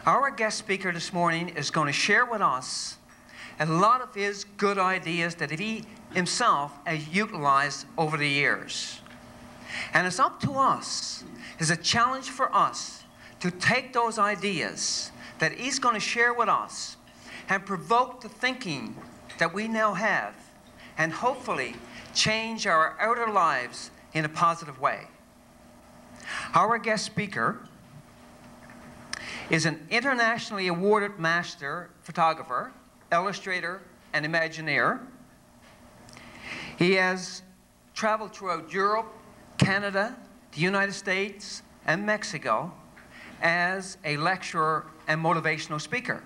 Our guest speaker this morning is going to share with us a lot of his good ideas that he himself has utilized over the years. And it's up to us, it's a challenge for us to take those ideas that he's going to share with us and provoke the thinking that we now have and hopefully change our outer lives in a positive way. Our guest speaker is an internationally awarded master photographer, illustrator, and Imagineer. He has traveled throughout Europe, Canada, the United States, and Mexico as a lecturer and motivational speaker.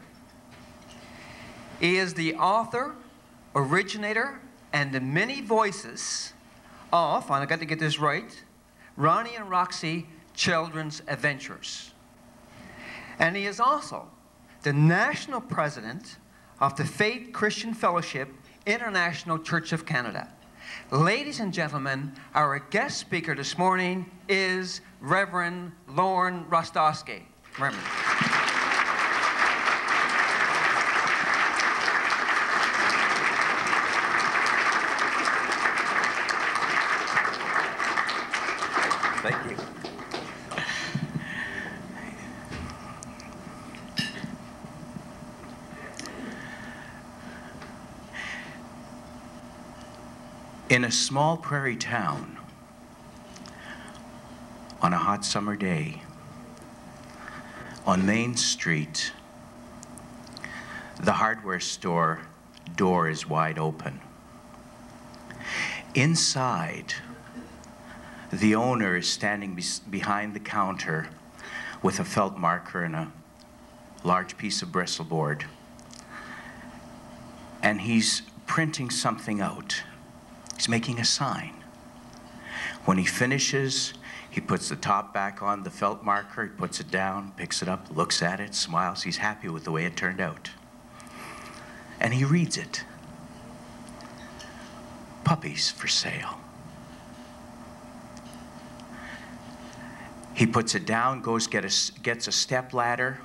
He is the author, originator, and the many voices of, and I got to get this right, Ronnie and Roxy Children's Adventures. And he is also the national president of the Faith Christian Fellowship International Church of Canada. Ladies and gentlemen, our guest speaker this morning is Reverend Lorne Rostotski. Reverend. Thank you. In a small prairie town, on a hot summer day, on Main Street, the hardware store door is wide open. Inside, the owner is standing behind the counter with a felt marker and a large piece of bristleboard, and he's printing something out. He's making a sign. When he finishes, he puts the top back on the felt marker, he puts it down, picks it up, looks at it, smiles. He's happy with the way it turned out. And he reads it. Puppies for sale. He puts it down, goes gets a step ladder,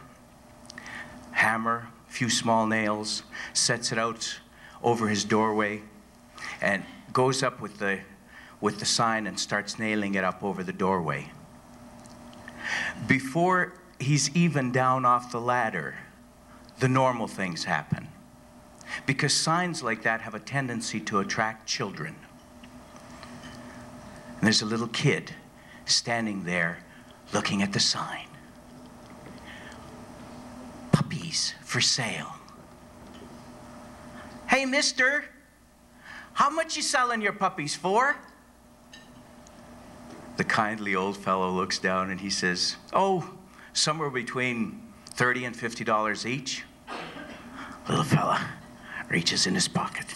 hammer, a few small nails, sets it out over his doorway, and goes up with the sign and starts nailing it up over the doorway. Before he's even down off the ladder, the normal things happen. Because signs like that have a tendency to attract children. And there's a little kid standing there looking at the sign. Puppies for sale. Hey, mister, how much you selling your puppies for? The kindly old fellow looks down and he says, oh, somewhere between $30 and $50 each. Little fella reaches in his pocket.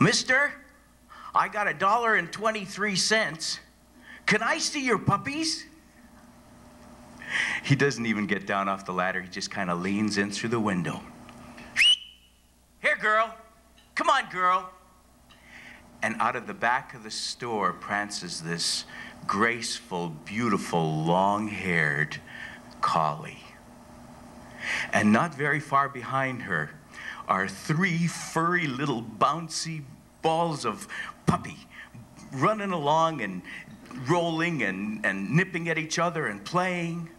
Mister, I got $1.23. Can I see your puppies? He doesn't even get down off the ladder. He just kind of leans in through the window. Here, girl. Come on, girl. And out of the back of the store prances this graceful, beautiful, long-haired collie. And not very far behind her are 3 furry little bouncy balls of puppy running along and rolling and nipping at each other and playing.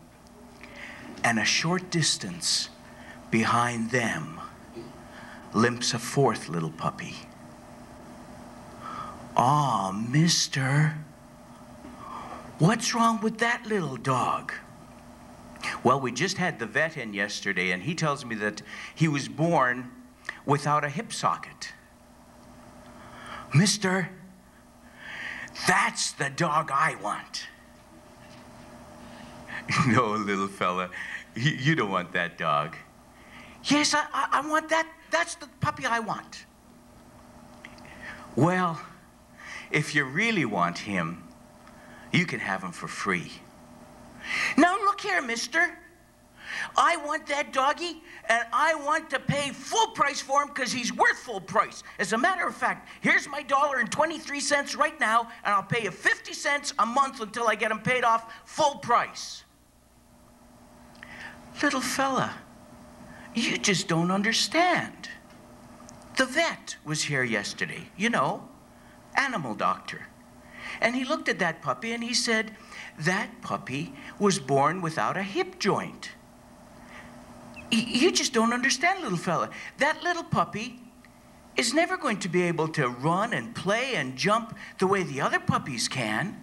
And a short distance behind them limps a 4th little puppy. Aw, mister, what's wrong with that little dog? Well, we just had the vet in yesterday, and he tells me that he was born without a hip socket. Mister, that's the dog I want. No, little fella, you don't want that dog. Yes, I want that. That's the puppy I want. Well, if you really want him, you can have him for free. Now look here, mister. I want that doggy, and I want to pay full price for him because he's worth full price. As a matter of fact, here's my $1.23 right now, and I'll pay you 50 cents a month until I get him paid off full price. Little fella, you just don't understand. The vet was here yesterday, you know, animal doctor. And he looked at that puppy and he said, that puppy was born without a hip joint. You just don't understand, little fella. That little puppy is never going to be able to run and play and jump the way the other puppies can.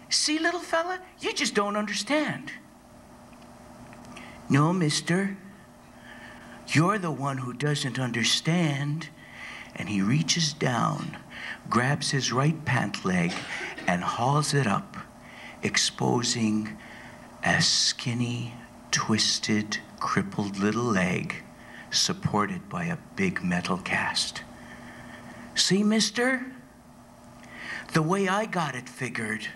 See, little fella, you just don't understand. No, mister, you're the one who doesn't understand. And he reaches down, grabs his right pant leg, and hauls it up, exposing a skinny, twisted, crippled little leg supported by a big metal cast. See, mister? The way I got it figured,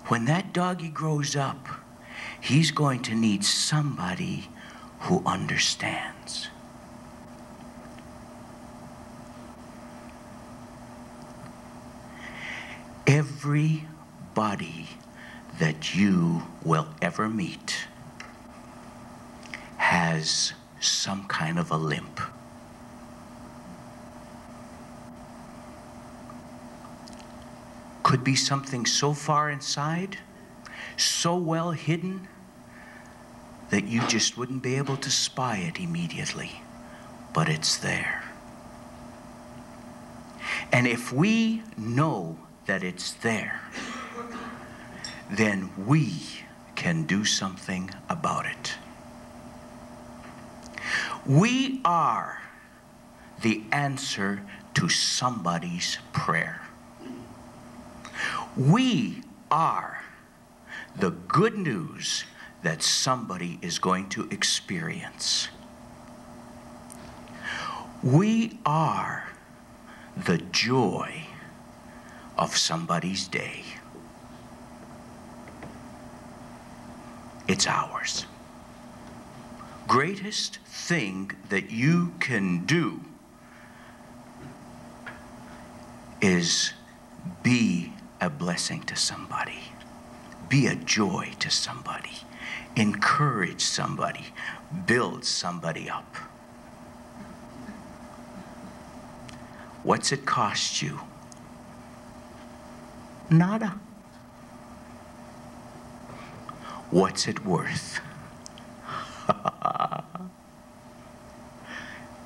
when that doggy grows up, he's going to need somebody who understands. Everybody that you will ever meet has some kind of a limp. Could be something so far inside, so well hidden, that you just wouldn't be able to spy it immediately, but it's there. And if we know that it's there, then we can do something about it. We are the answer to somebody's prayer. We are the good news that somebody is going to experience. We are the joy of somebody's day. It's ours. Greatest thing that you can do is be a blessing to somebody. Be a joy to somebody. Encourage somebody. Build somebody up. What's it cost you? Nada. What's it worth?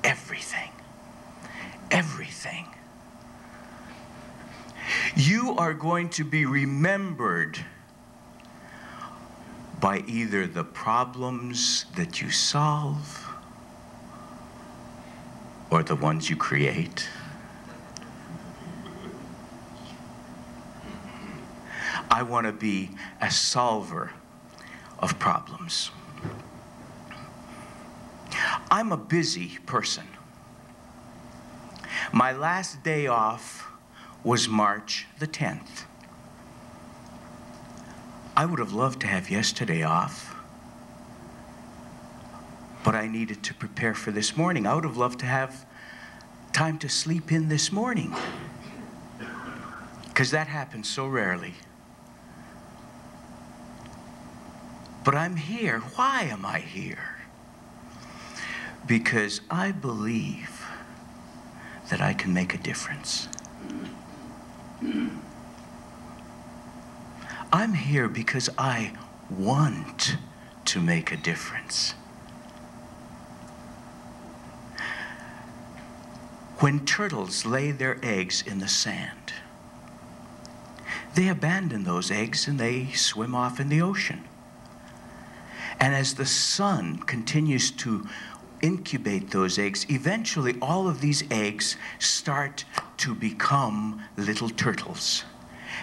Everything. Everything. You are going to be remembered by either the problems that you solve or the ones you create. I want to be a solver of problems. I'm a busy person. My last day off was March the 10th. I would have loved to have yesterday off, but I needed to prepare for this morning. I would have loved to have time to sleep in this morning, because that happens so rarely. But I'm here. Why am I here? Because I believe that I can make a difference. I'm here because I want to make a difference. When turtles lay their eggs in the sand, they abandon those eggs and they swim off in the ocean. And as the sun continues to incubate those eggs, eventually all of these eggs start to become little turtles.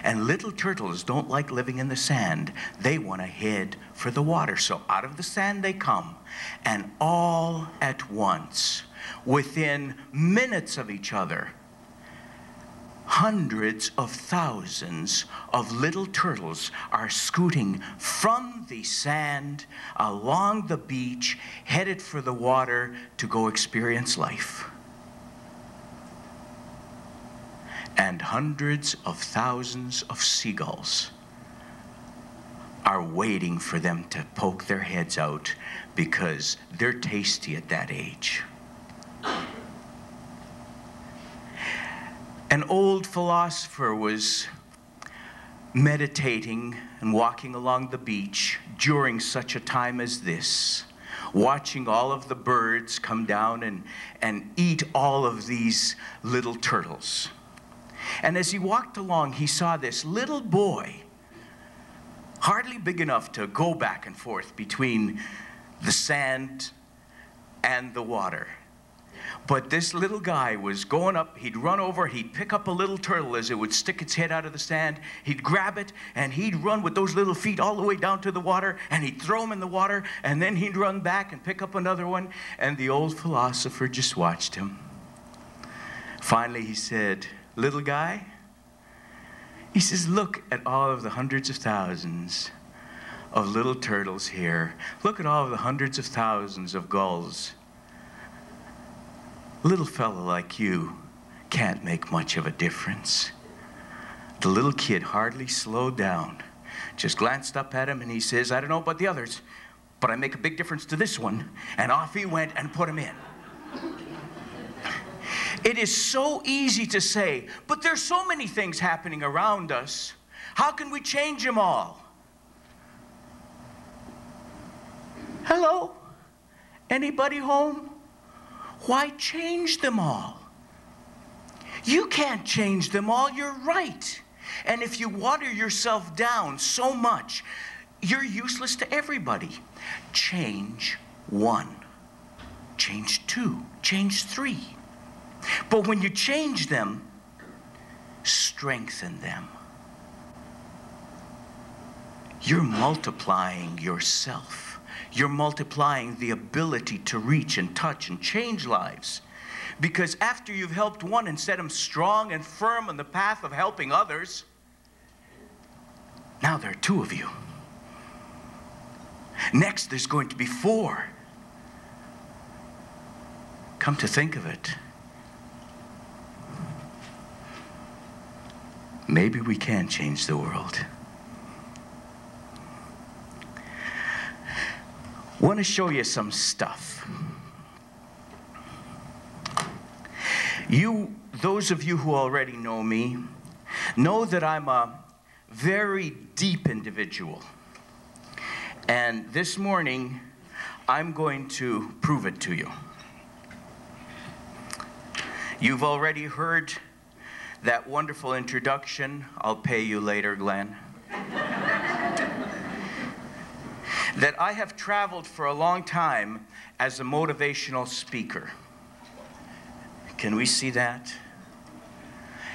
And little turtles don't like living in the sand. They want to head for the water. So out of the sand they come. And all at once, within minutes of each other, hundreds of thousands of little turtles are scooting from the sand along the beach, headed for the water to go experience life. And hundreds of thousands of seagulls are waiting for them to poke their heads out because they're tasty at that age. An old philosopher was meditating and walking along the beach during such a time as this, watching all of the birds come down and eat all of these little turtles. And as he walked along, he saw this little boy, hardly big enough to go back and forth between the sand and the water. But this little guy was going up, he'd run over, he'd pick up a little turtle as it would stick its head out of the sand, he'd grab it, and he'd run with those little feet all the way down to the water, and he'd throw them in the water, and then he'd run back and pick up another one, and the old philosopher just watched him. Finally he said, "Little guy," he says, "look at all of the hundreds of thousands of little turtles here. Look at all of the hundreds of thousands of gulls. Little fella like you can't make much of a difference." The little kid hardly slowed down, just glanced up at him, and he says, "I don't know about the others, but I make a big difference to this one." And off he went and put him in. It is so easy to say, but there's so many things happening around us. How can we change them all? Hello? Anybody home? Why change them all? You can't change them all, you're right. And if you water yourself down so much, you're useless to everybody. Change one. Change two. Change three. But when you change them, strengthen them. You're multiplying yourself. You're multiplying the ability to reach and touch and change lives. Because after you've helped one and set them strong and firm on the path of helping others, now there are two of you. Next, there's going to be four. Come to think of it, maybe we can change the world. I want to show you some stuff. Those of you who already know me, know that I'm a very deep individual. And this morning, I'm going to prove it to you. You've already heard that wonderful introduction, "I'll pay you later, Glenn." That I have traveled for a long time as a motivational speaker. Can we see that?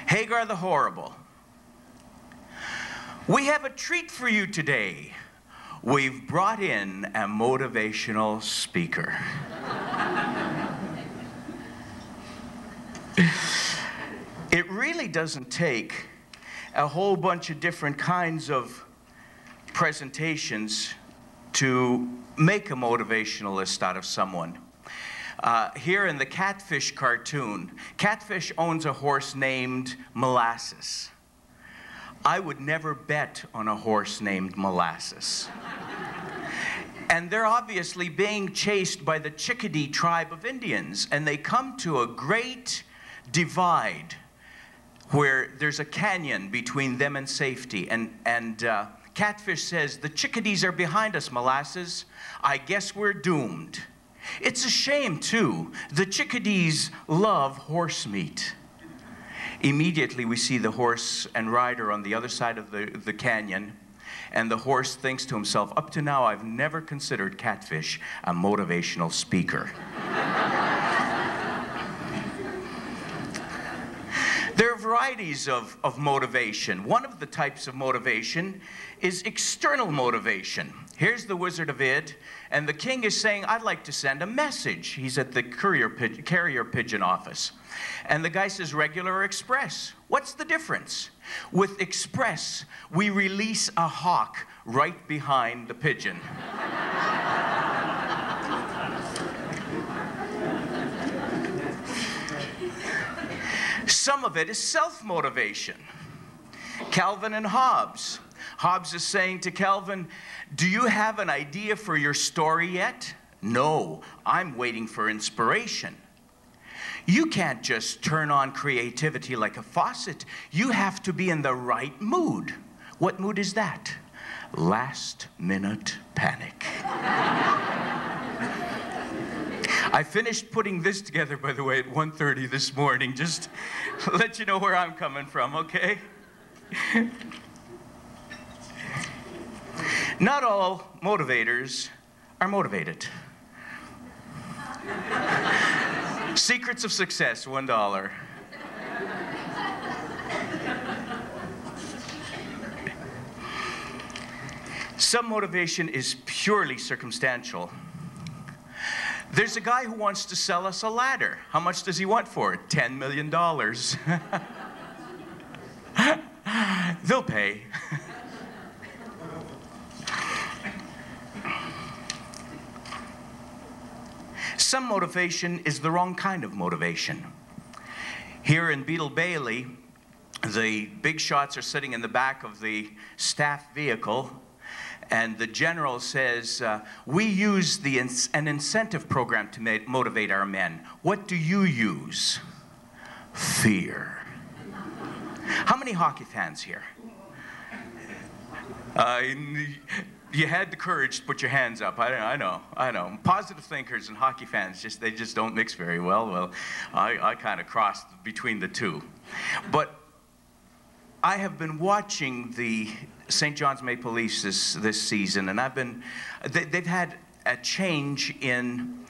Hagar the Horrible. We have a treat for you today. We've brought in a motivational speaker. It really doesn't take a whole bunch of different kinds of presentations to make a motivationalist out of someone. Here in the Catfish cartoon, Catfish owns a horse named Molasses. I would never bet on a horse named Molasses. And they're obviously being chased by the Chickadee tribe of Indians, and they come to a great divide where there's a canyon between them and safety. And Catfish says, "The Chickadees are behind us, Molasses. I guess we're doomed." It's a shame, too. The Chickadees love horse meat. Immediately, we see the horse and rider on the other side of the canyon, and the horse thinks to himself, "Up to now, I've never considered Catfish a motivational speaker." There are varieties of motivation. One of the types of motivation is external motivation. Here's the Wizard of Id, and the king is saying, I'd like to send a message. He's at the carrier pigeon office. And the guy says, regular or express? What's the difference? With express, we release a hawk right behind the pigeon. Some of it is self-motivation. Calvin and Hobbes. Hobbes is saying to Calvin, do you have an idea for your story yet? No, I'm waiting for inspiration. You can't just turn on creativity like a faucet. You have to be in the right mood. What mood is that? Last minute panic. I finished putting this together, by the way, at 1:30 this morning. Just to let you know where I'm coming from, okay? Not all motivators are motivated. Secrets of success, $1. Some motivation is purely circumstantial. There's a guy who wants to sell us a ladder. How much does he want for it? $10 million. They'll pay. Some motivation is the wrong kind of motivation. Here in Beetle Bailey, the big shots are sitting in the back of the staff vehicle, and the general says, we use an incentive program to motivate our men. What do you use? Fear. How many hockey fans here? You had the courage to put your hands up. I know. Positive thinkers and hockey fans, they just don't mix very well. Well, I kind of crossed between the two. But I have been watching the St. John's Maple Leafs this season, and they've had a change in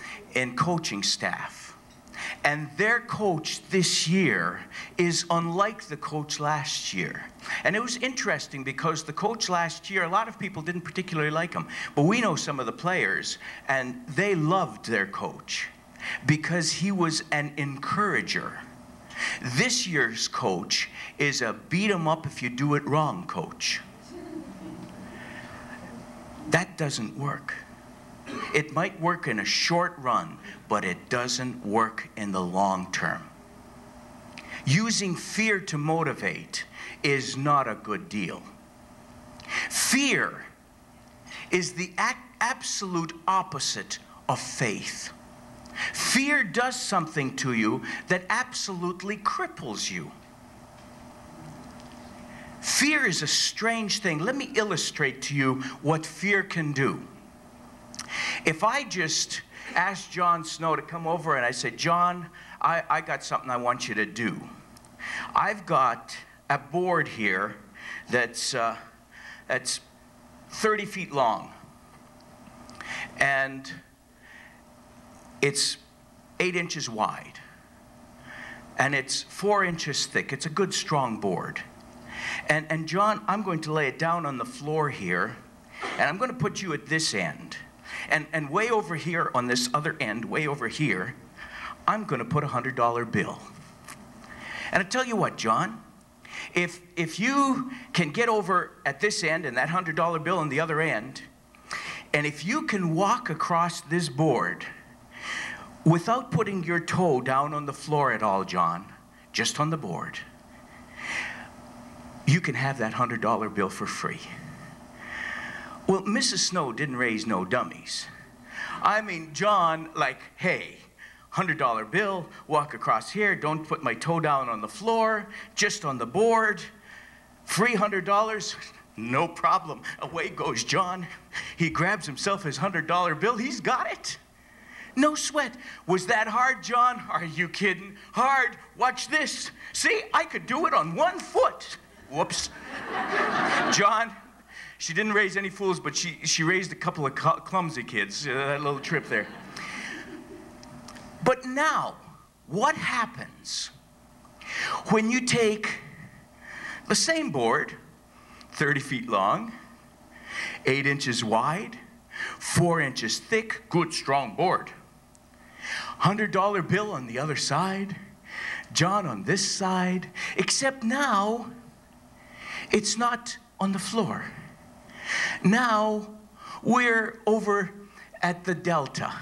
coaching staff. And their coach this year is unlike the coach last year. And it was interesting because the coach last year, a lot of people didn't particularly like him. But we know some of the players, and they loved their coach because he was an encourager. This year's coach is a beat 'em up if you do it wrong coach. That doesn't work. It might work in a short run, but it doesn't work in the long term. Using fear to motivate is not a good deal. Fear is the absolute opposite of faith. Fear does something to you that absolutely cripples you. Fear is a strange thing. Let me illustrate to you what fear can do. If I just asked John Snow to come over and I said, John, I got something I want you to do. I've got a board here that's 30 feet long. And it's 8 inches wide. And it's 4 inches thick. It's a good, strong board. And John, I'm going to lay it down on the floor here, and I'm going to put you at this end. And way over here on this other end, way over here, I'm going to put a $100 bill. And I tell you what, John, if you can get over at this end and that $100 bill on the other end, and if you can walk across this board without putting your toe down on the floor at all, John, just on the board, you can have that $100 bill for free. Well, Mrs. Snow didn't raise no dummies. I mean, John, like, hey, $100 bill, walk across here, don't put my toe down on the floor, just on the board, free $100, no problem. Away goes John. He grabs himself his $100 bill, he's got it. No sweat. Was that hard, John? Are you kidding? Hard. Watch this. See, I could do it on 1 foot. Whoops. John, she didn't raise any fools, but she raised a couple of clumsy kids, that little trip there. But now, what happens When you take the same board, 30 feet long, 8 inches wide, 4 inches thick, good strong board. $100 bill on the other side, John on this side, except now it's not on the floor. Now we're over at the Delta.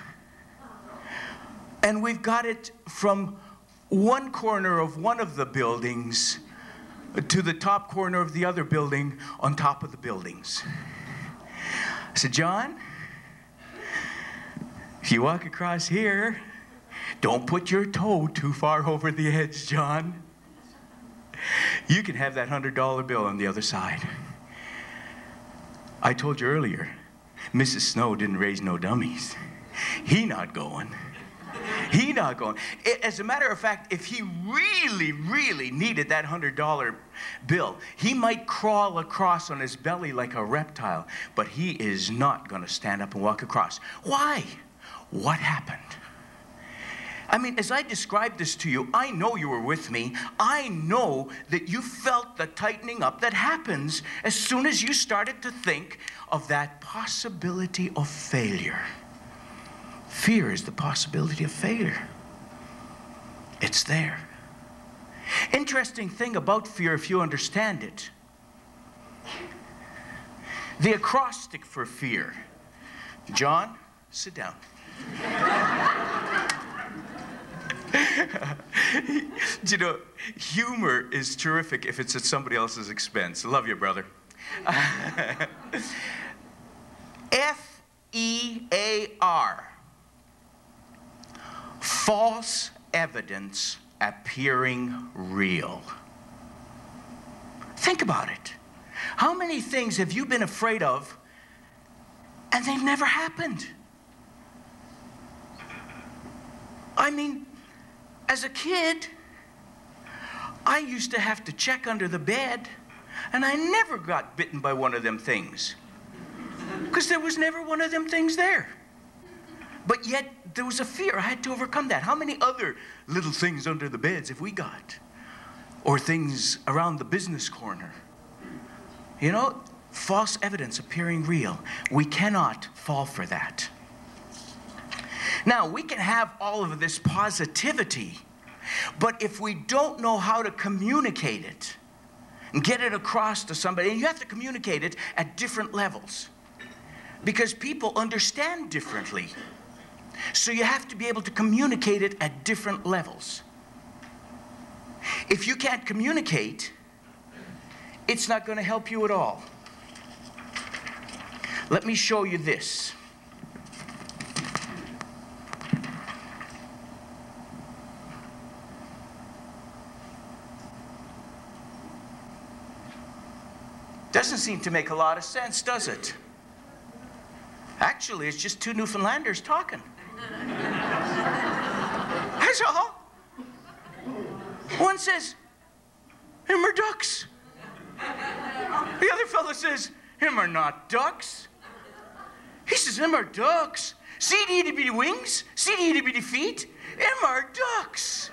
And we've got it from one corner of one of the buildings to the top corner of the other building on top of the buildings. I said, John, if you walk across here, don't put your toe too far over the edge, John. You can have that $100 bill on the other side. I told you earlier, Mrs. Snow didn't raise no dummies. He not going. He not going. As a matter of fact, if he really, really needed that $100 bill, he might crawl across on his belly like a reptile, but he is not going to stand up and walk across. Why? What happened? I mean, as I described this to you, I know you were with me. I know that you felt the tightening up that happens as soon as you started to think of that possibility of failure. Fear is the possibility of failure. It's there. Interesting thing about fear, if you understand it. The acrostic for fear. John, sit down. You know, humor is terrific if it's at somebody else's expense. I love you, brother. F-E-A-R. False evidence appearing real. Think about it. How many things have you been afraid of and they've never happened? I mean, as a kid, I used to have to check under the bed, and I never got bitten by one of them things, because there was never one of them things there. But yet, there was a fear. I had to overcome that. How many other little things under the beds have we got? Or things around the business corner? You know, false evidence appearing real. We cannot fall for that. Now, we can have all of this positivity, but if we don't know how to communicate it and get it across to somebody, and you have to communicate it at different levels, because people understand differently. So you have to be able to communicate it at different levels. If you can't communicate, it's not going to help you at all. Let me show you this. Doesn't seem to make a lot of sense, does it? Actually, it's just two Newfoundlanders talking. That's all. One says, "Him are ducks." The other fellow says, "Him are not ducks." He says, "Him are ducks. See the itty bitty wings? See the itty bitty feet? Him are ducks."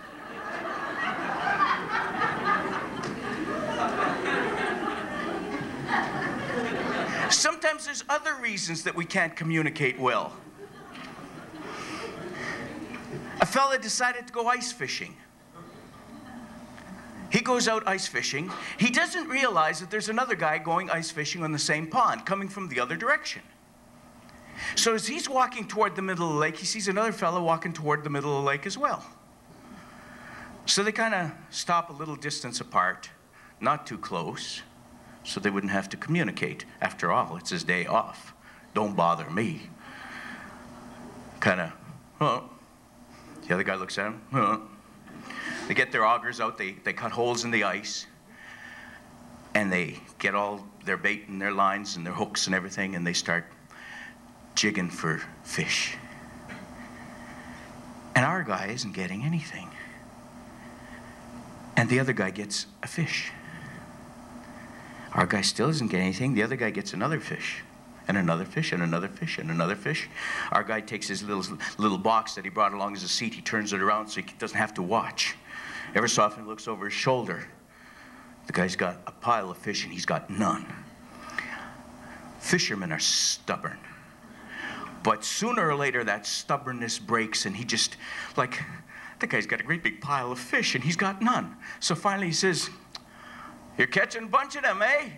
Sometimes there's other reasons that we can't communicate well. A fella decided to go ice fishing. He goes out ice fishing. He doesn't realize that there's another guy going ice fishing on the same pond, coming from the other direction. So as he's walking toward the middle of the lake, he sees another fellow walking toward the middle of the lake as well. So they kind of stop a little distance apart, not too close, so they wouldn't have to communicate. After all, it's his day off. Don't bother me. Kind of, oh. The other guy looks at him, oh. They get their augers out, they cut holes in the ice, and they get all their bait and their lines and their hooks and everything, and they start jigging for fish. And our guy isn't getting anything. And the other guy gets a fish. Our guy still isn't getting anything. The other guy gets another fish, and another fish, and another fish, and another fish. Our guy takes his little box that he brought along as a seat. He turns it around so he doesn't have to watch. Every so often he looks over his shoulder. The guy's got a pile of fish and he's got none. Fishermen are stubborn. But sooner or later that stubbornness breaks and he just, like, the guy's got a great big pile of fish and he's got none. So finally he says, "You're catching a bunch of them, eh?"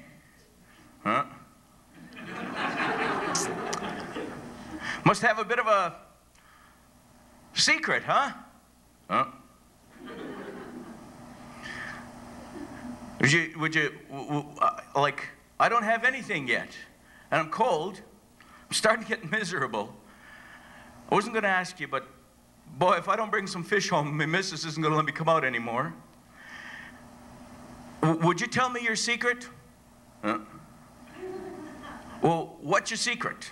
"Huh?" "Must have a bit of a secret, huh?" "Huh?" Like, "I don't have anything yet, and I'm cold. I'm starting to get miserable. I wasn't going to ask you, but boy, if I don't bring some fish home, my missus isn't going to let me come out anymore. Would you tell me your secret?" "Huh?" "Well, what's your secret?"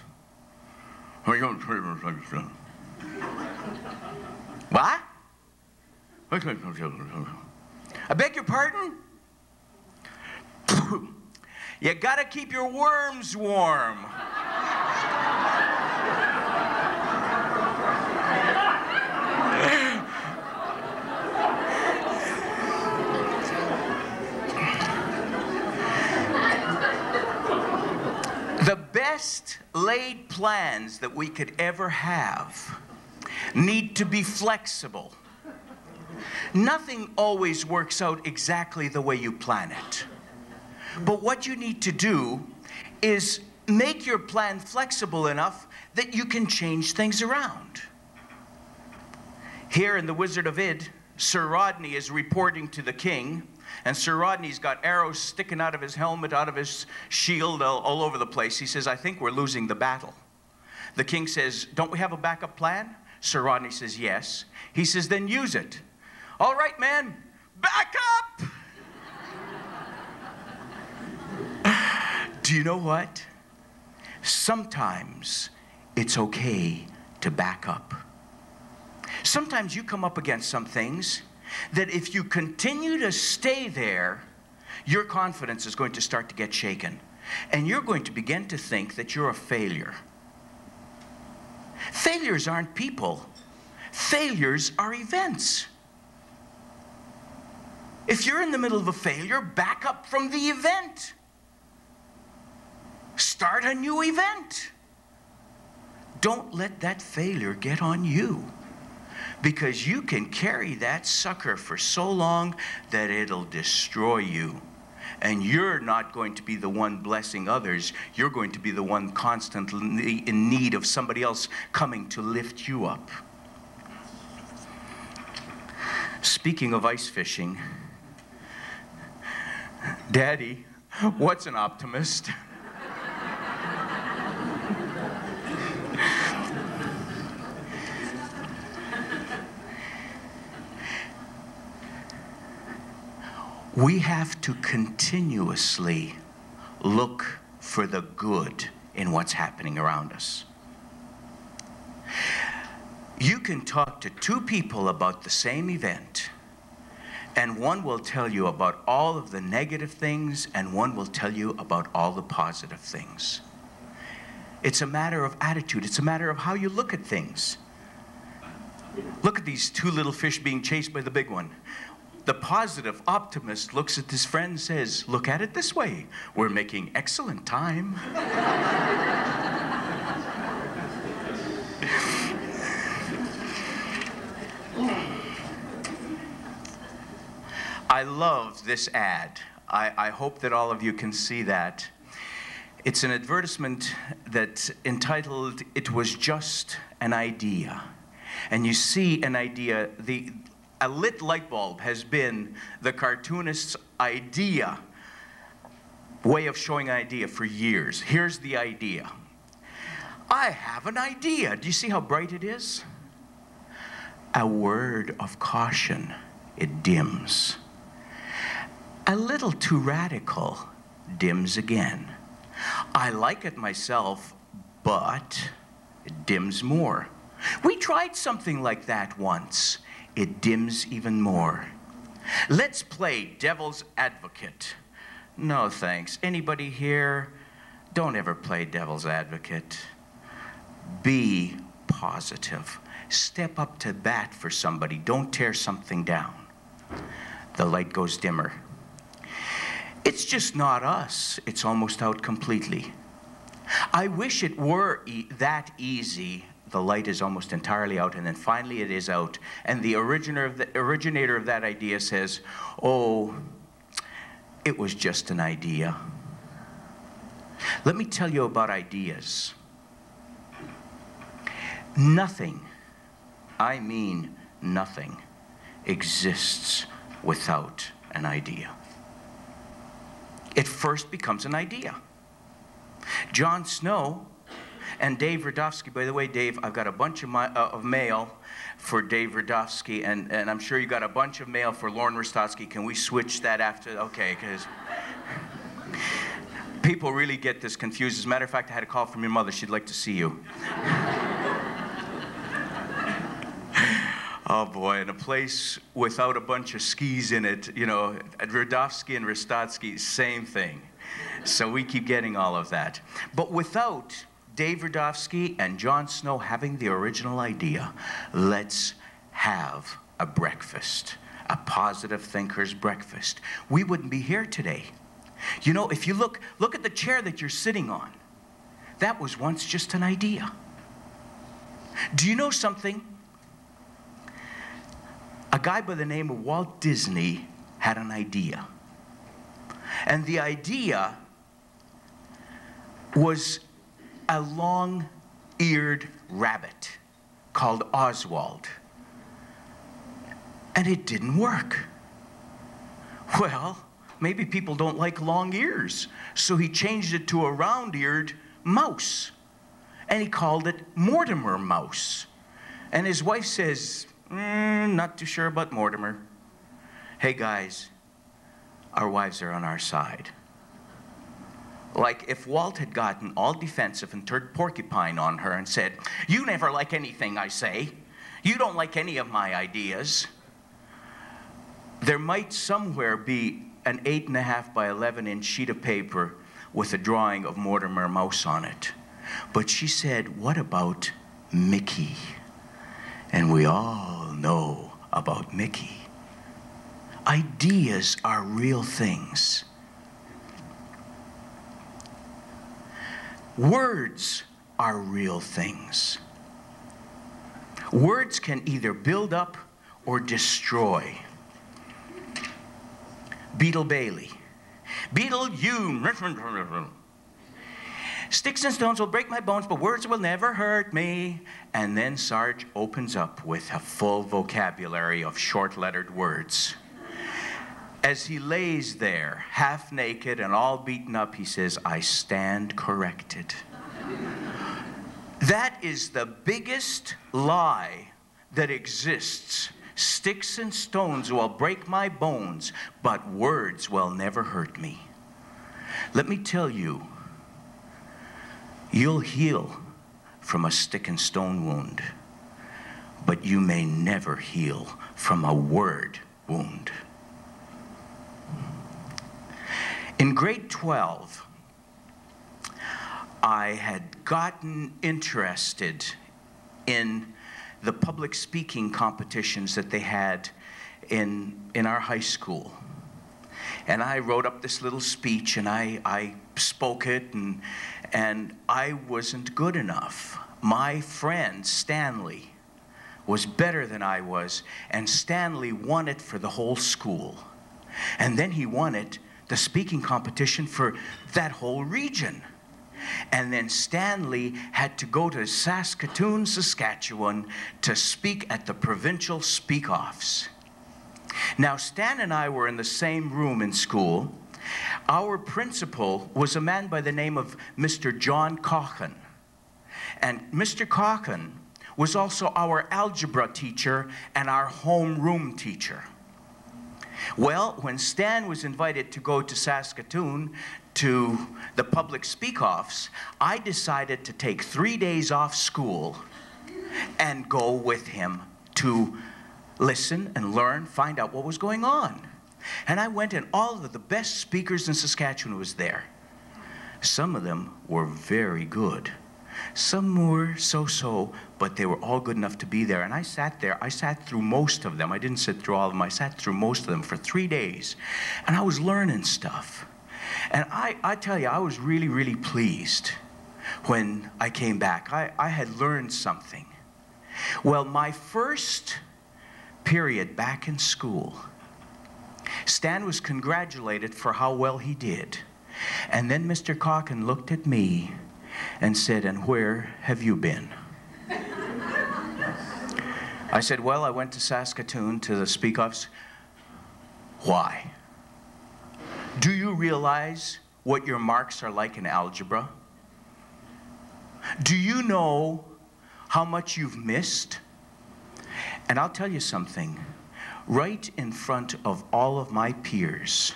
"What? I beg your pardon?" "You gotta keep your worms warm." The best laid plans that we could ever have need to be flexible. Nothing always works out exactly the way you plan it. But what you need to do is make your plan flexible enough that you can change things around. Here in The Wizard of Id, Sir Rodney is reporting to the king, and Sir Rodney's got arrows sticking out of his helmet, out of his shield, all over the place. He says, "I think we're losing the battle." The king says, "Don't we have a backup plan?" Sir Rodney says, "Yes." He says, "Then use it." "All right, man, back up!" Do you know what? Sometimes it's okay to back up. Sometimes you come up against some things that if you continue to stay there, your confidence is going to start to get shaken. And you're going to begin to think that you're a failure. Failures aren't people. Failures are events. If you're in the middle of a failure, back up from the event. Start a new event. Don't let that failure get on you, because you can carry that sucker for so long that it'll destroy you. And you're not going to be the one blessing others. You're going to be the one constantly in need of somebody else coming to lift you up. Speaking of ice fishing, Daddy, what's an optimist? We have to continuously look for the good in what's happening around us. You can talk to two people about the same event, and one will tell you about all of the negative things, and one will tell you about all the positive things. It's a matter of attitude. It's a matter of how you look at things. Look at these two little fish being chased by the big one. The positive optimist looks at his friend and says, "Look at it this way. We're making excellent time." I love this ad. I hope that all of you can see that. It's an advertisement that's entitled, "It Was Just an Idea." And you see an idea, a lit light bulb has been the cartoonist's idea, way of showing an idea for years. Here's the idea. I have an idea. Do you see how bright it is? A word of caution, it dims. A little too radical, dims again. I like it myself, but it dims more. We tried something like that once. It dims even more. Let's play devil's advocate. No thanks. Anybody here? Don't ever play devil's advocate. Be positive. Step up to bat for somebody. Don't tear something down. The light goes dimmer. It's just not us. It's almost out completely. I wish it were that easy. The light is almost entirely out, and then finally it is out. And the originator of that idea says, oh, it was just an idea. Let me tell you about ideas. Nothing, I mean nothing, exists without an idea. It first becomes an idea. John Snow and Dave Rostotski, by the way, Dave, I've got a bunch of mail for Dave Rostotski, and I'm sure you got a bunch of mail for Lorne Rostotski. Can we switch that after? Okay, because people really get this confused. As a matter of fact, I had a call from your mother. She'd like to see you. Oh boy, in a place without a bunch of skis in it, you know, Rostotski and Rostotski, same thing. So we keep getting all of that. But without Dave Rostotski and John Snow having the original idea, let's have a breakfast, a positive thinker's breakfast, we wouldn't be here today. You know, if you look at the chair that you're sitting on, that was once just an idea. Do you know something? A guy by the name of Walt Disney had an idea. And the idea was a long-eared rabbit called Oswald. And it didn't work. Well, maybe people don't like long ears. So he changed it to a round-eared mouse. And he called it Mortimer Mouse. And his wife says, not too sure about Mortimer. Hey guys, our wives are on our side. Like if Walt had gotten all defensive and turned porcupine on her and said, you never like anything I say. You don't like any of my ideas. There might somewhere be an 8.5 by 11-inch sheet of paper with a drawing of Mortimer Mouse on it. But she said, what about Mickey? And we all know about Mickey. Ideas are real things. Words are real things. Words can either build up or destroy. Beetle Bailey. Beetle, you. Sticks and stones will break my bones, but words will never hurt me. And then Sarge opens up with a full vocabulary of short-lettered words. As he lays there, half naked and all beaten up, he says, I stand corrected. That is the biggest lie that exists. Sticks and stones will break my bones, but words will never hurt me. Let me tell you, you'll heal from a stick and stone wound, but you may never heal from a word wound. In grade 12, I had gotten interested in the public speaking competitions that they had in our high school. And I wrote up this little speech, and I spoke it, and I wasn't good enough. My friend, Stanley, was better than I was, and Stanley won it for the whole school. And then he won it, the speaking competition, for that whole region. And then Stanley had to go to Saskatoon, Saskatchewan to speak at the provincial speak-offs. Now, Stan and I were in the same room in school. Our principal was a man by the name of Mr. John Coughan. And Mr. Coughan was also our algebra teacher and our homeroom teacher. Well, when Stan was invited to go to Saskatoon to the public speak-offs, I decided to take 3 days off school and go with him to listen and learn, find out what was going on. And I went, and all of the best speakers in Saskatchewan was there. Some of them were very good. Some were so-so, but they were all good enough to be there. And I sat there. I sat through most of them. I didn't sit through all of them. I sat through most of them for 3 days. And I was learning stuff. And I tell you, I was really, really pleased when I came back. I had learned something. Well, my first period back in school, Stan was congratulated for how well he did. And then Mr. Calkin looked at me and said, "And where have you been?" I said, "Well, I went to Saskatoon to the speak-offs." "Why? Do you realize what your marks are like in algebra? Do you know how much you've missed?" And I'll tell you something. Right in front of all of my peers,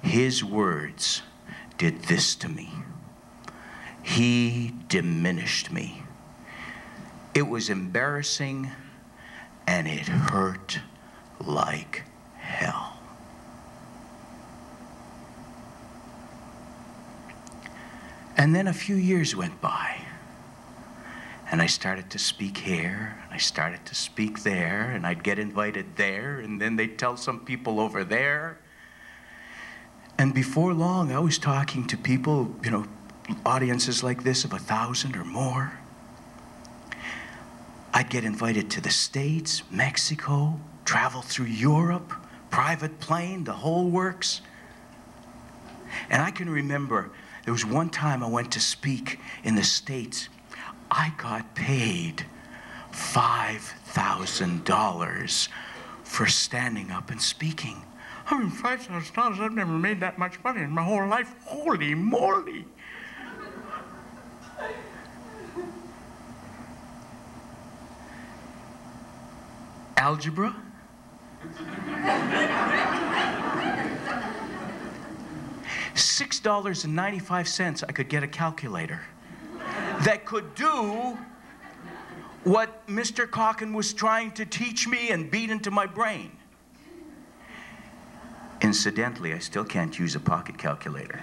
his words did this to me. He diminished me. It was embarrassing, and it hurt like hell. And then a few years went by, and I started to speak here, and I started to speak there, and I'd get invited there, and then they'd tell some people over there. And before long, I was talking to people, you know, audiences like this of 1,000 or more. I'd get invited to the States, Mexico, travel through Europe, private plane, the whole works. And I can remember there was one time I went to speak in the States. I got paid $5,000 for standing up and speaking. I mean, $5,000, I've never made that much money in my whole life. Holy moly. Algebra? $6.95 I could get a calculator that could do what Mr. Calkin was trying to teach me and beat into my brain. Incidentally, I still can't use a pocket calculator.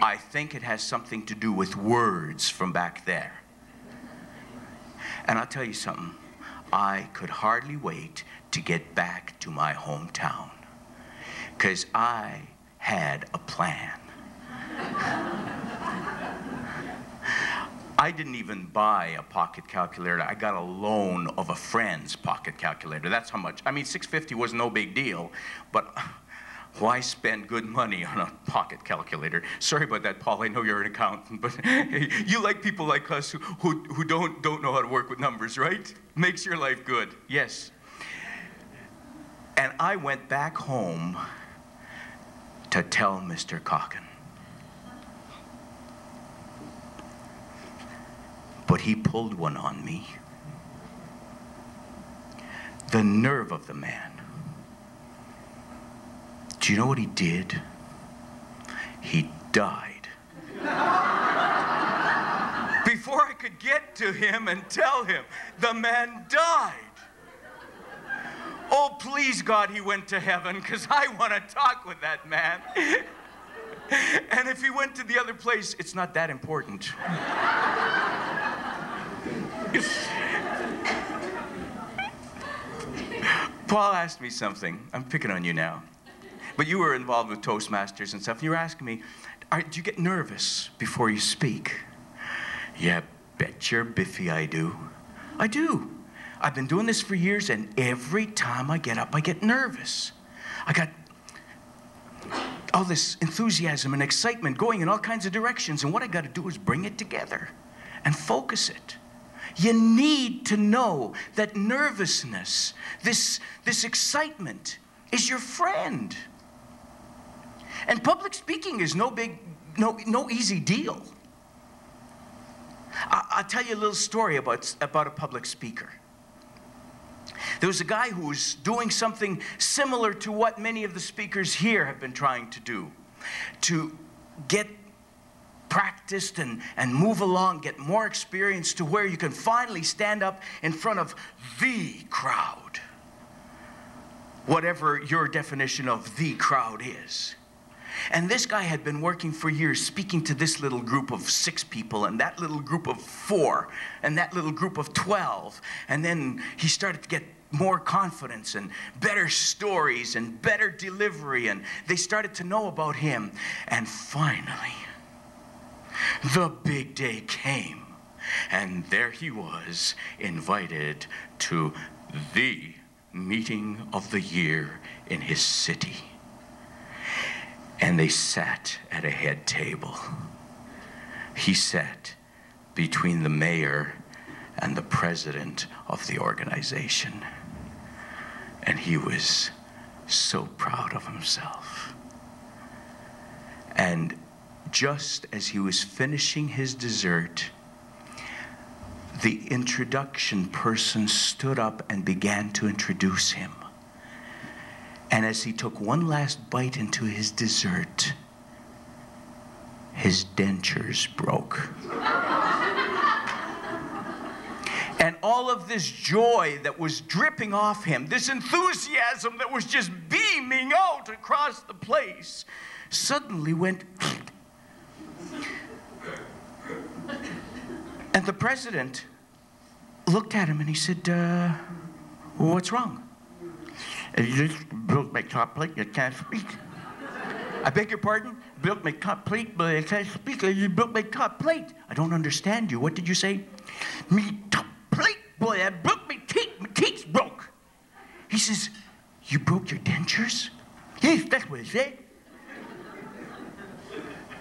I think it has something to do with words from back there. And I'll tell you something. I could hardly wait to get back to my hometown, because I had a plan. I didn't even buy a pocket calculator. I got a loan of a friend's pocket calculator. That's how much. I mean, $650 was no big deal, but why spend good money on a pocket calculator? Sorry about that, Paul. I know you're an accountant, but you like people like us who don't know how to work with numbers, right? Makes your life good. Yes. And I went back home to tell Mr. Calkin. But he pulled one on me. The nerve of the man. Do you know what he did? He died. Before I could get to him and tell him, the man died. Oh, please, God, he went to heaven, because I want to talk with that man. And if he went to the other place, it's not that important. Paul asked me something. I'm picking on you now. But you were involved with Toastmasters and stuff. And you were asking me, do you get nervous before you speak? Yeah, bet your biffy I do. I do. I've been doing this for years, and every time I get up, I get nervous. I got all this enthusiasm and excitement going in all kinds of directions, and what I got to do is bring it together and focus it. You need to know that nervousness, this excitement, is your friend. And public speaking is no easy deal. I'll tell you a little story about a public speaker. There was a guy who was doing something similar to what many of the speakers here have been trying to do, to get practiced and move along, get more experience to where you can finally stand up in front of the crowd, whatever your definition of the crowd is. And this guy had been working for years, speaking to this little group of 6 people, and that little group of 4, and that little group of 12. And then he started to get more confidence and better stories and better delivery, and they started to know about him. And finally, the big day came, and there he was, invited to the meeting of the year in his city. And they sat at a head table. He sat between the mayor and the president of the organization. And he was so proud of himself. And just as he was finishing his dessert, the introduction person stood up and began to introduce him. And as he took one last bite into his dessert, his dentures broke. And all of this joy that was dripping off him, this enthusiasm that was just beaming out across the place, suddenly went. And the president looked at him and he said, what's wrong? You just broke my top plate, you can't speak. I beg your pardon? Broke my top plate, but I can't speak. You broke my top plate. I don't understand you. What did you say? Me top plate, boy, I broke my teeth. My teeth broke. He says, you broke your dentures? Yes, that's what I said.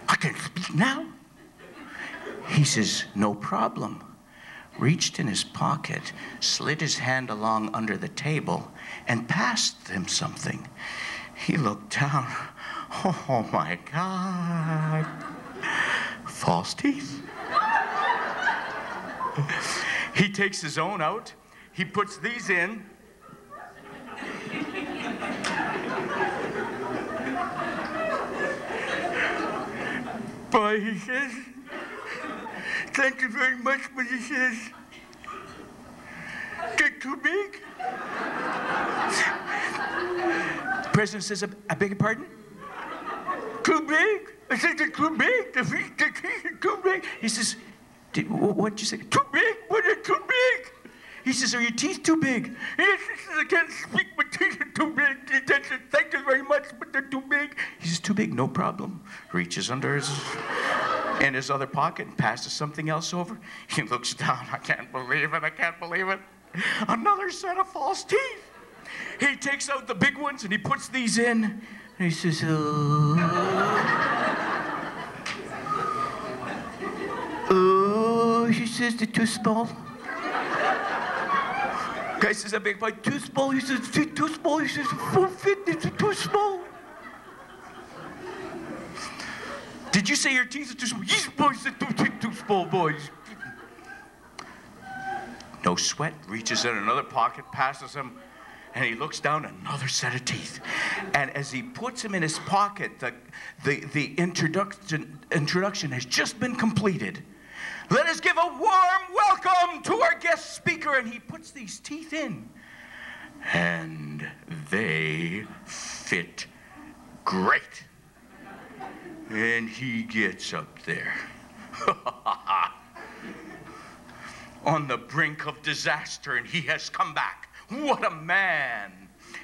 I can speak now. He says, no problem. Reached in his pocket, slid his hand along under the table, and passed him something. He looked down. Oh my God. False teeth. He takes his own out. He puts these in. Boy, he says, thank you very much, but he says, they're too big. The president says, I beg your pardon? Too big? I said, they're too big. The teeth are too big. He says, what did you say? Too big? What are too big? He says, are your teeth too big? Yes, he says, I can't speak, my teeth are too big. He says, thank you very much, but they're too big. He says, too big, no problem. Reaches under in his other pocket and passes something else over. He looks down, I can't believe it, I can't believe it. Another set of false teeth. He takes out the big ones and he puts these in. And he says, he says, they're too small. Guy says, I beg pardon, too small. He says, too small. He says, full fit, it's too small. Did you say your teeth are too small? Yes, boys, they're too small, boys. No sweat, reaches in another pocket, passes him, and he looks down, another set of teeth. And as he puts them in his pocket, the introduction has just been completed. Let us give a warm welcome to our guest speaker. And he puts these teeth in. And they fit great. And he gets up there. On the brink of disaster, and he has come back. What a man.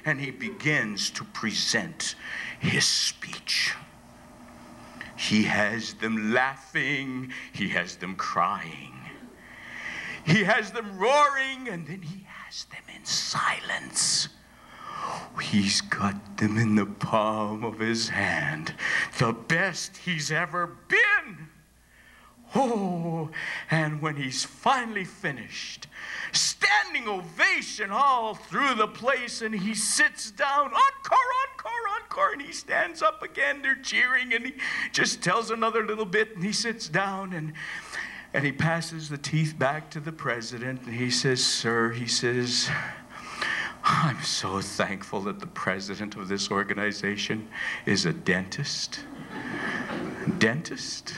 And he begins to present his speech. He has them laughing, he has them crying, he has them roaring, and then he has them in silence. He's got them in the palm of his hand, the best he's ever been. Oh, and when he's finally finished, standing ovation all through the place, and he sits down, encore, encore, encore, and he stands up again, they're cheering, and he just tells another little bit, and he sits down, and he passes the teeth back to the president, and he says, sir, he says, I'm so thankful that the president of this organization is a dentist. Dentist?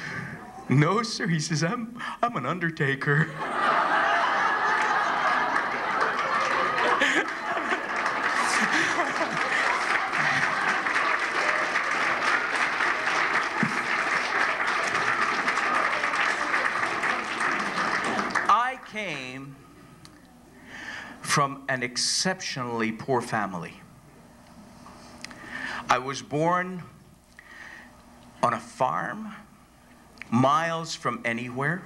No, sir, he says, I'm an undertaker. came from an exceptionally poor family. I was born on a farm, miles from anywhere.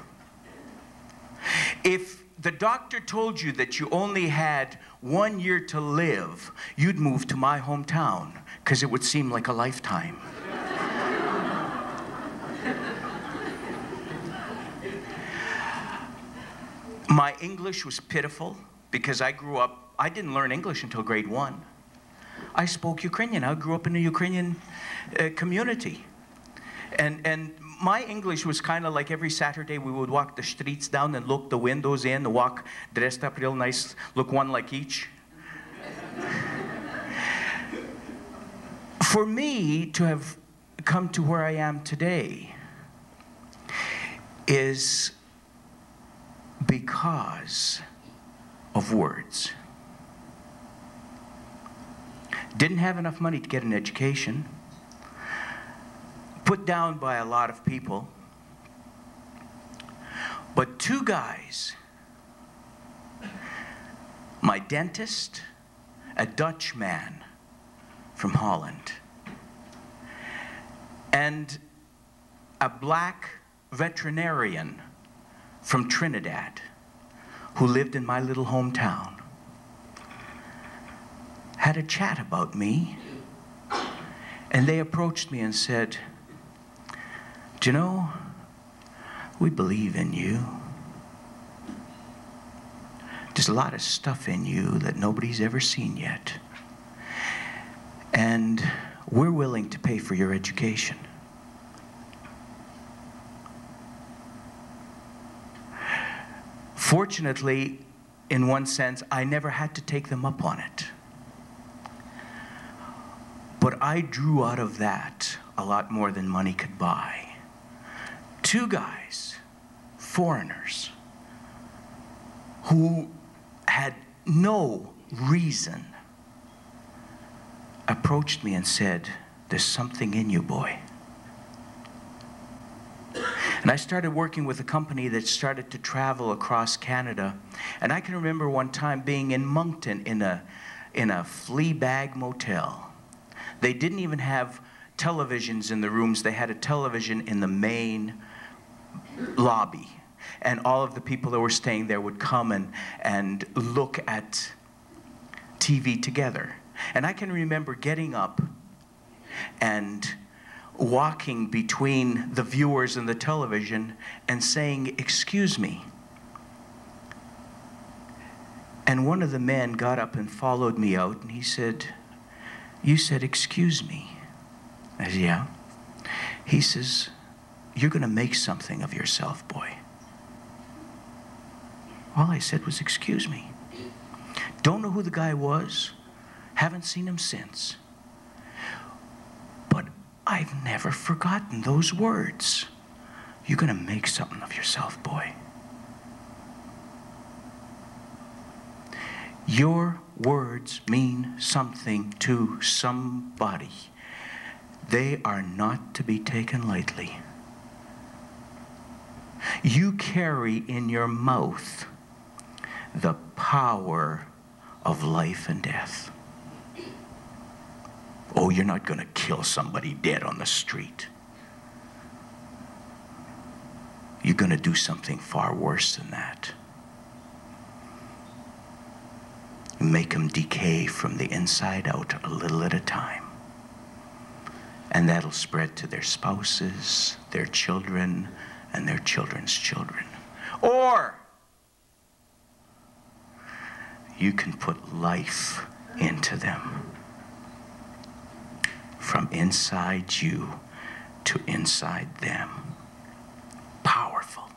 If the doctor told you that you only had 1 year to live, you'd move to my hometown, because it would seem like a lifetime. My English was pitiful, because I grew up, I didn't learn English until grade 1. I spoke Ukrainian. I grew up in a Ukrainian community. And my English was kind of like every Saturday we would walk the streets down and look the windows in, walk dressed up real nice, look one like each. For me to have come to where I am today is because of words. Didn't have enough money to get an education. Put down by a lot of people. But two guys, my dentist, a Dutch man from Holland, and a black veterinarian from Trinidad who lived in my little hometown, had a chat about me, and they approached me and said, "Do you know, we believe in you. There's a lot of stuff in you that nobody's ever seen yet. And we're willing to pay for your education." Fortunately, in one sense, I never had to take them up on it. But I drew out of that a lot more than money could buy. Two guys, foreigners, who had no reason, approached me and said, "There's something in you, boy." And I started working with a company that started to travel across Canada. And I can remember one time being in Moncton in a flea bag motel. They didn't even have televisions in the rooms. They had a television in the main lobby. And all of the people that were staying there would come and look at TV together. And I can remember getting up and walking between the viewers and the television and saying, "Excuse me." And one of the men got up and followed me out, and he said, "You said, 'Excuse me.'" I said, "Yeah." He says, "You're going to make something of yourself, boy." All I said was, "Excuse me." Don't know who the guy was. Haven't seen him since. But I've never forgotten those words. You're going to make something of yourself, boy. Your words mean something to somebody. They are not to be taken lightly. You carry in your mouth the power of life and death. Oh, you're not going to kill somebody dead on the street. You're going to do something far worse than that. Make them decay from the inside out a little at a time. And that'll spread to their spouses, their children, and their children's children. Or you can put life into them. From inside you to inside them. Powerful.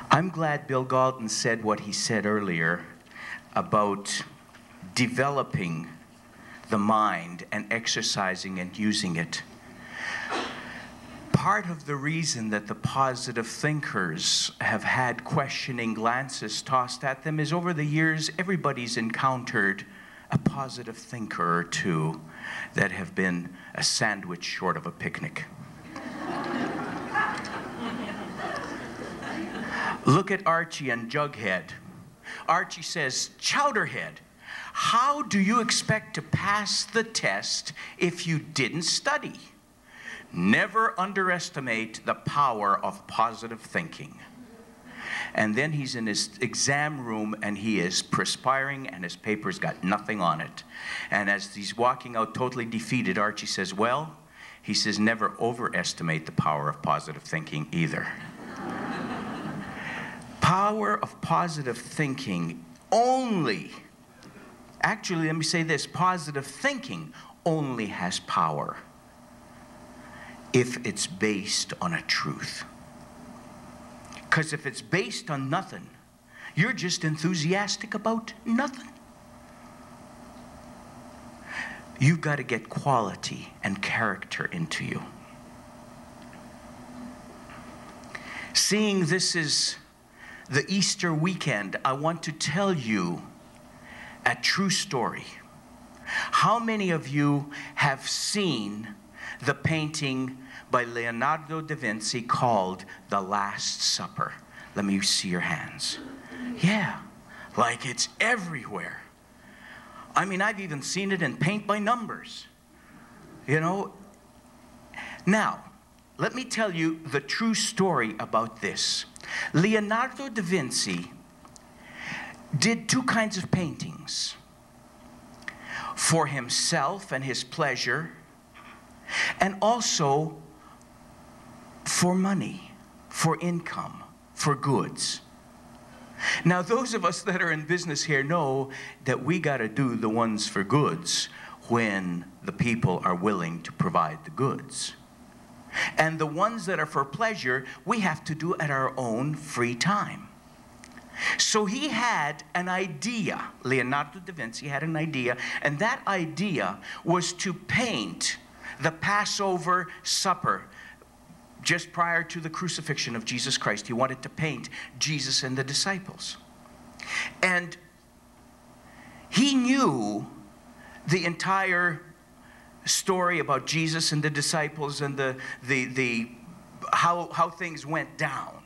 I'm glad Bill Galton said what he said earlier about developing the mind and exercising and using it. Part of the reason that the positive thinkers have had questioning glances tossed at them is over the years, everybody's encountered a positive thinker or two that have been a sandwich short of a picnic. Look at Archie and Jughead. Archie says, "Chowderhead, how do you expect to pass the test if you didn't study?" Never underestimate the power of positive thinking. And then he's in his exam room and he is perspiring and his paper's got nothing on it. And as he's walking out totally defeated, Archie says, "Well," he says, "never overestimate the power of positive thinking either." Power of positive thinking only, actually, let me say this, positive thinking only has power if it's based on a truth. Because if it's based on nothing, you're just enthusiastic about nothing. You've got to get quality and character into you. Seeing this is the Easter weekend, I want to tell you a true story. How many of you have seen the painting by Leonardo da Vinci called The Last Supper? Let me see your hands. Yeah, like it's everywhere. I mean, I've even seen it in paint by numbers. You know? Now, let me tell you the true story about this. Leonardo da Vinci did two kinds of paintings. For himself and his pleasure, and also for money, for income, for goods. Now, those of us that are in business here know that we got to do the ones for goods when the people are willing to provide the goods. And the ones that are for pleasure, we have to do at our own free time. So he had an idea, Leonardo da Vinci had an idea, and that idea was to paint the Passover supper just prior to the crucifixion of Jesus Christ. He wanted to paint Jesus and the disciples. And he knew the entire story about Jesus and the disciples and how things went down.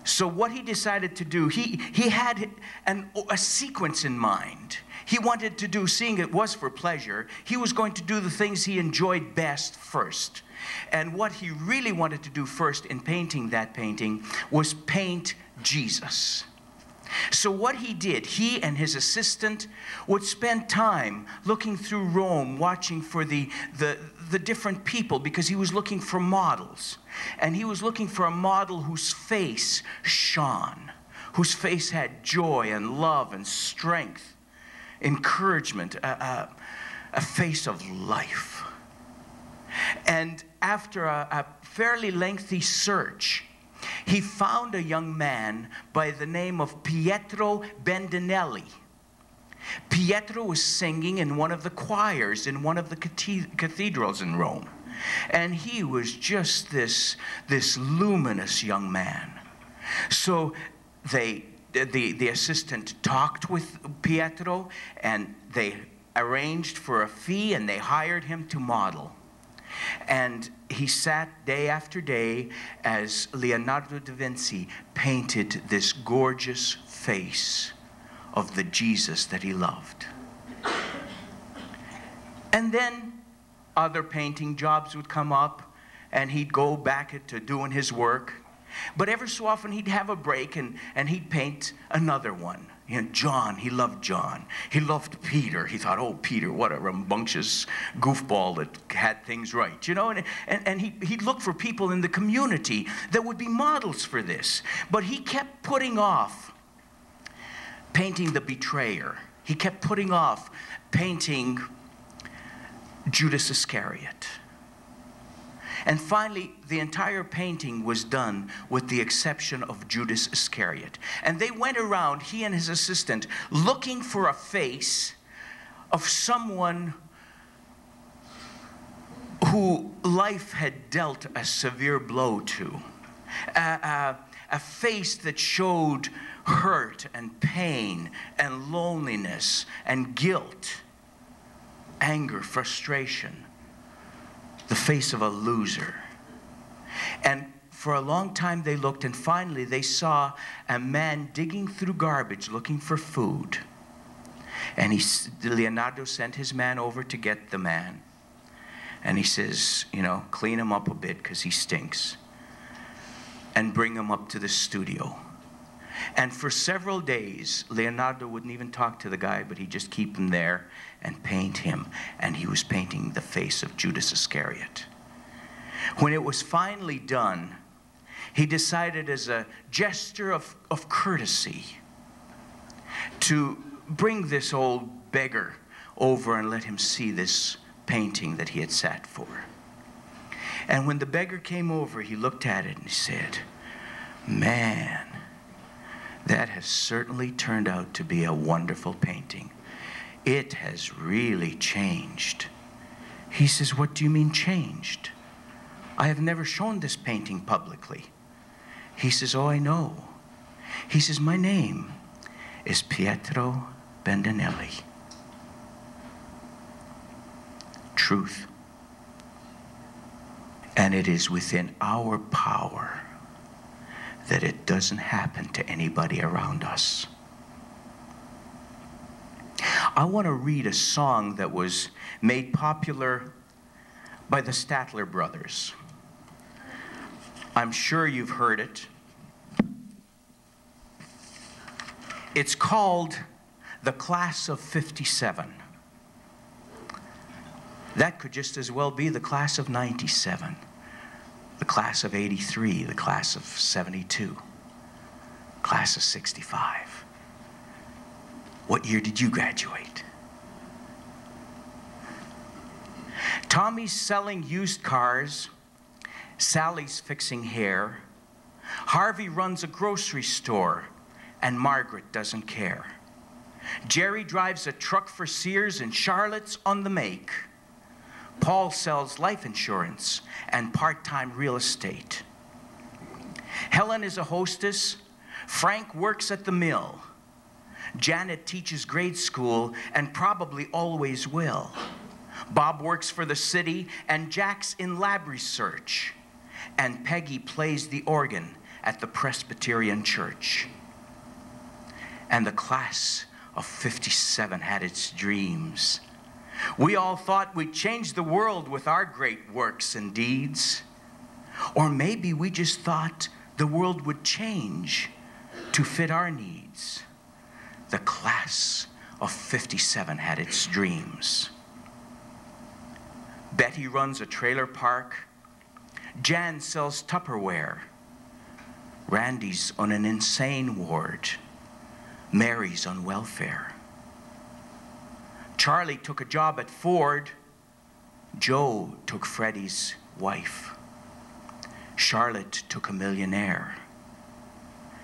So what he decided to do, he had a sequence in mind. He wanted to do, seeing it was for pleasure, he was going to do the things he enjoyed best first. And what he really wanted to do first in painting that painting was paint Jesus. So what he did, he and his assistant would spend time looking through Rome, watching for the different people, because he was looking for models. And he was looking for a model whose face shone, whose face had joy and love and strength, encouragement, a face of life. And after a fairly lengthy search, he found a young man by the name of Pietro Bandinelli. Pietro was singing in one of the choirs in one of the cathedrals in Rome. And he was just this luminous young man. So the assistant talked with Pietro, and they arranged for a fee, and they hired him to model. And he sat day after day as Leonardo da Vinci painted this gorgeous face of the Jesus that he loved. And then other painting jobs would come up, and he'd go back to doing his work. But every so often he'd have a break, and he'd paint another one. You know, John, he loved John. He loved Peter. He thought, oh, Peter, what a rambunctious goofball that had things right. You know, and he'd look for people in the community that would be models for this. But he kept putting off painting the betrayer. He kept putting off painting Judas Iscariot. And finally, the entire painting was done with the exception of Judas Iscariot. And they went around, he and his assistant, looking for a face of someone who life had dealt a severe blow to. A face that showed hurt and pain and loneliness and guilt. anger, frustration, the face of a loser. And for a long time they looked, and finally they saw a man digging through garbage looking for food. And Leonardo sent his man over to get the man. And he says, you know, clean him up a bit because he stinks. And bring him up to the studio. And for several days, Leonardo wouldn't even talk to the guy, but he'd just keep him there and paint him. And he was painting the face of Judas Iscariot. When it was finally done, he decided as a gesture of courtesy to bring this old beggar over and let him see this painting that he had sat for. And when the beggar came over, he looked at it and he said, "Man, that has certainly turned out to be a wonderful painting. It has really changed." He says, "What do you mean changed? I have never shown this painting publicly." He says, "Oh, I know." He says, "My name is Pietro Bandinelli." Truth. And it is within our power that it doesn't happen to anybody around us. I want to read a song that was made popular by the Statler brothers. I'm sure you've heard it. It's called "The Class of 57. That could just as well be the class of 97, the class of 83, the class of 72, class of 65. What year did you graduate? Tommy's selling used cars. Sally's fixing hair. Harvey runs a grocery store, and Margaret doesn't care. Jerry drives a truck for Sears, and Charlotte's on the make. Paul sells life insurance and part-time real estate. Helen is a hostess. Frank works at the mill. Janet teaches grade school and probably always will. Bob works for the city, and Jack's in lab research. And Peggy plays the organ at the Presbyterian church. And the class of 57 had its dreams. We all thought we'd change the world with our great works and deeds. Or maybe we just thought the world would change to fit our needs. The class of 57 had its dreams. Betty runs a trailer park. Jan sells Tupperware. Randy's on an insane ward. Mary's on welfare. Charlie took a job at Ford. Joe took Freddie's wife. Charlotte took a millionaire.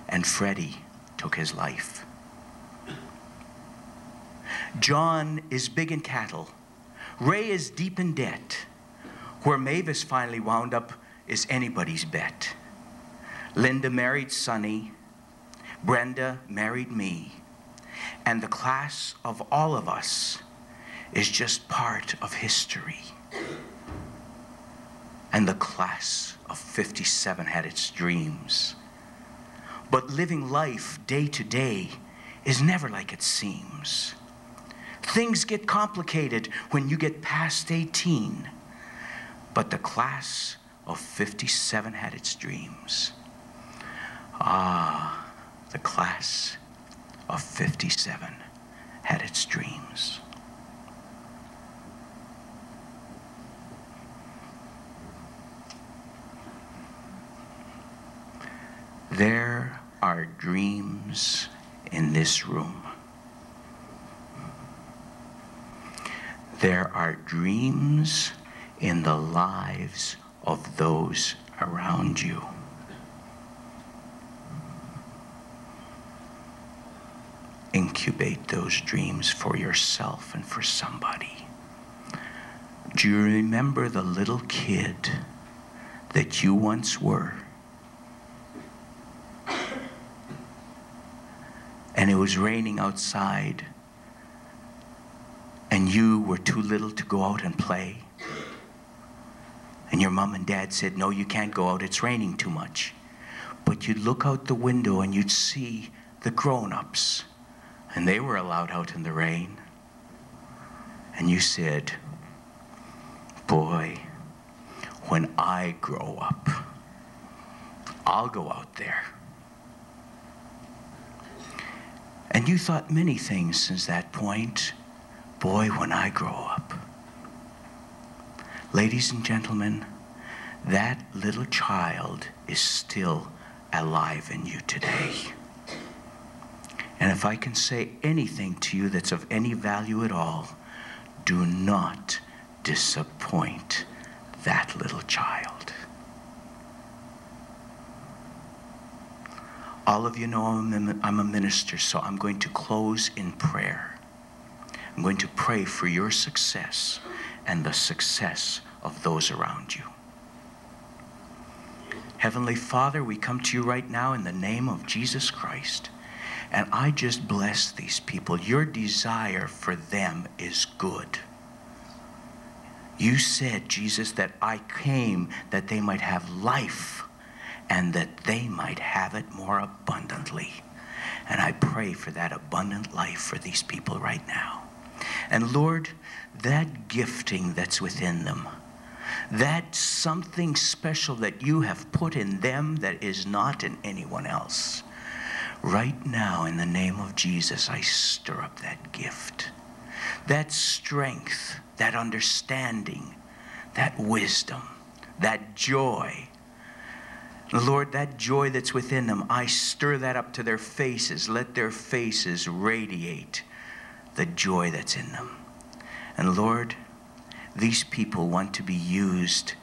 And Freddie took his life. John is big in cattle. Ray is deep in debt. Where Mavis finally wound up is anybody's bet. Linda married Sonny. Brenda married me. And the class of all of us is just part of history. And the class of 57 had its dreams. But living life day to day is never like it seems. Things get complicated when you get past 18. But the class of 57 had its dreams. Ah, the class of 57 had its dreams. There are dreams in this room. There are dreams in the lives of those around you. Incubate those dreams for yourself and for somebody. Do you remember the little kid that you once were? And it was raining outside, and you were too little to go out and play? And your mom and dad said, no, you can't go out, it's raining too much. But you'd look out the window and you'd see the grown-ups, and they were allowed out in the rain. And you said, boy, when I grow up, I'll go out there. And you thought many things since that point. Boy, when I grow up. Ladies and gentlemen, that little child is still alive in you today. And if I can say anything to you that's of any value at all, do not disappoint that little child. All of you know I'm a minister, so I'm going to close in prayer. I'm going to pray for your success and the success of those around you. Heavenly Father, we come to you right now in the name of Jesus Christ. And I just bless these people. Your desire for them is good. You said, Jesus, that I came that they might have life and that they might have it more abundantly. And I pray for that abundant life for these people right now. And Lord, that gifting that's within them, that something special that you have put in them that is not in anyone else, right now, in the name of Jesus, I stir up that gift, that strength, that understanding, that wisdom, that joy. Lord, that joy that's within them, I stir that up to their faces. Let their faces radiate the joy that's in them. And Lord, these people want to be used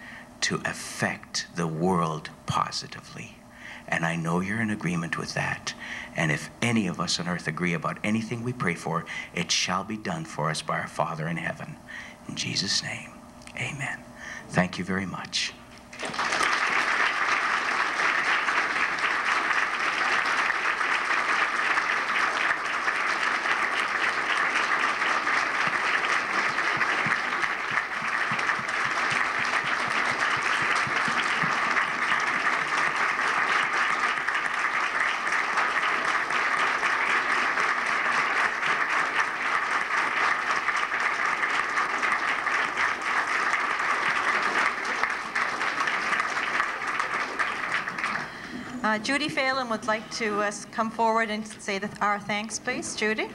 to affect the world positively. And I know you're in agreement with that. And if any of us on earth agree about anything we pray for, it shall be done for us by our Father in heaven. In Jesus' name, amen. Thank you very much. Judy Phelan would like to come forward and say our thanks, please. Judy.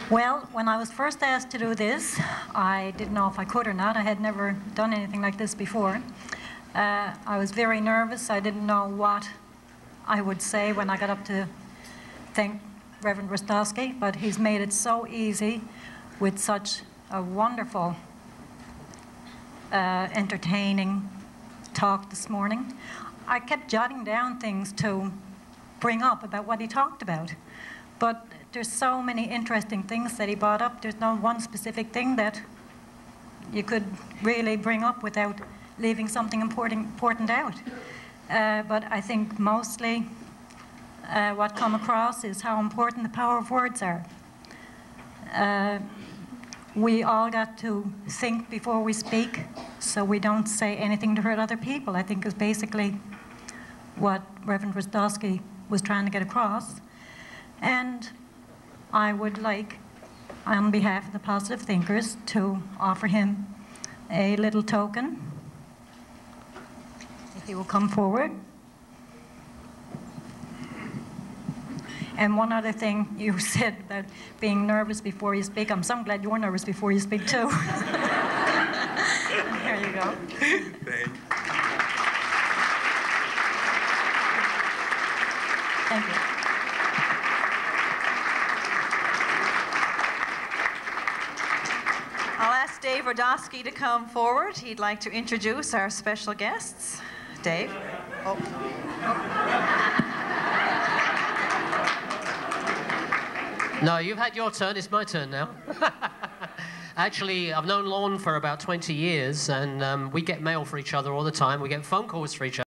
Well, when I was first asked to do this, I didn't know if I could or not. I had never done anything like this before. I was very nervous. I didn't know what I would say when I got up to thank Reverend Rostotski, but he's made it so easy with such a wonderful, entertaining talk this morning. I kept jotting down things to bring up about what he talked about, but there's so many interesting things that he brought up. There's no one specific thing that you could really bring up without leaving something important out. But I think mostly what come across is how important the power of words are. We all got to think before we speak, so we don't say anything to hurt other people, I think is basically what Reverend Rostotski was trying to get across. And I would like, on behalf of the Positive Thinkers, to offer him a little token. If he will come forward. And one other thing you said about being nervous before you speak. I'm so glad you're nervous before you speak, too. There you go. Thank you. I'll ask Dave Rostotski to come forward. He'd like to introduce our special guests. Dave? Oh. No, you've had your turn. It's my turn now. Actually, I've known Lorne for about 20 years, and we get mail for each other all the time. We get phone calls for each other.